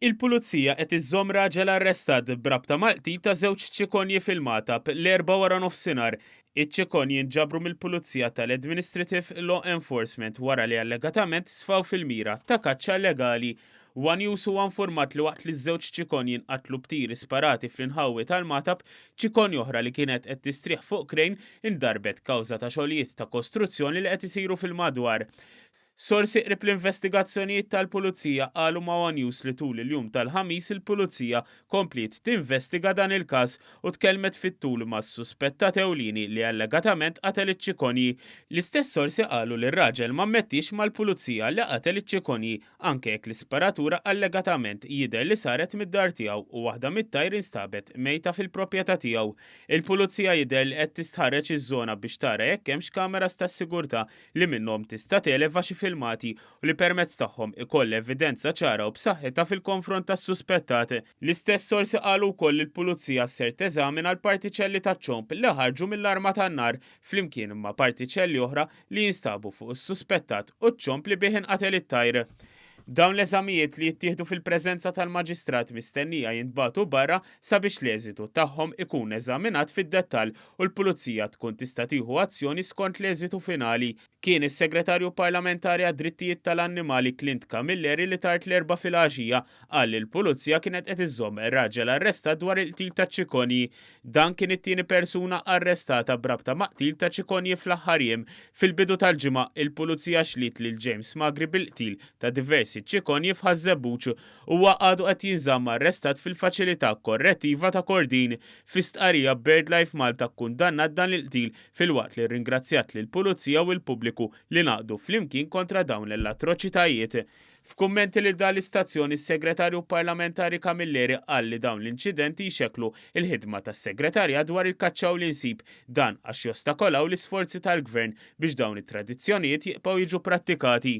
Il-pulizija qed iżżomm raġel arrestat b'rabta mal-qtil ta' żewġ ċikonji fil-Matab l-erba' wara nofsinhar. Iċ-ċikonji nġabru mill-Pulizija tal-Administrative Law Enforcement wara li allegatament sfaw fil-mira ta' kaċċa legali. One News huwa infurmat li waqt li ż-żewġ ċikonji nqatlu b'tieri sparati fl-inħawi tal-Matab, ċikonja oħra li kienet qed tistrieħ fuq krejn indarbet kawża ta' xogħlijiet ta' kostruzzjoni li qed isiru fil-madwar. Sorsi qrib l-investigazzjonijiet tal-Pulizija qalu ma' One News li tul il-jum tal-ħamis il-Pulizija komplit tinvestiga dan il-każ u tkellmet fit-tul mas-suspettat ewlieni li allegatament qatel iċ-ċikonji. L-istess sorsi qalu li r-raġel ma mmettix mal-Pulizija li qatel iċ-ċikonji anke jekk l-isparatura allegatament jidher li saret mid-dar tiegħu u waħda mit-tajr instabet mejta fil-proprjetà tiegħu. Il-Pulizija jidher li qed tistħarreġ iż-żona biex tara jekk hemmx kameras tas-sigurtà li minnhom tista' televa xi filmati u li permezz tagħhom ikoll evidenza ċara u b'saħħitha fil-konfront tas-suspettat. L-istess sorsi qalu wkoll li l-Pulizija ser teżamina l-partiċelli taċ-ċomp li ħarġu mill-arma tan-nar flimkien ma' partiċelli oħra li jinstabu fuq is-suspettat u ċ-ċomp li bih inqatel it-tajr. Dawn l-eżamijiet li jittieħdu fil-preżenza tal-maġistrat mistennija jintbagħtu barra sabiex l-eżitu tagħhom ikun eżaminat fid-dettall u l-Pulizija tkun tista' tieħu azzjoni skont l-eżitu finali. Kien is-Segretarju Parlamentari għad-Drittijiet tal-Annimali Clint Camilleri li tard l-erba' filgħaxija qal li l-Pulizija kienet qed iżżomm ir-raġel arrestat dwar il-qtil taċ-ċikonji. Dan kien it-tieni persuna arrestata b'rabta ma' qtil ta' ċikonji fl-aħħar jiem. Fil-bidu tal-ġimgħa il-Pulizija xlit lil James Magri bil-qtil ta' diversi ċikonji f'Ħażebbuġ huwa għadu qed jinżamm arrestat fil-faċilità korrettiva ta' Kordin. Fi stqarrija BirdLife Malta kkundannat dan il-qtil filwaqt li rringrazzjat lill-Pulizija u l-pubbliku li naqdu flimkien kontra dawn l-atroċitajiet. F'kummenti li dan l-istazzjoni s-Segretarju Parlamentari Camilleri qal li dawn l-inċidenti jxekklu il-ħidma tas-Segretarja dwar il-kaċċa u l-insib dan għax jostakolaw l-isforzi tal-Gvern biex dawn it-tradizzjonijiet jibqgħu jiġu prattikati.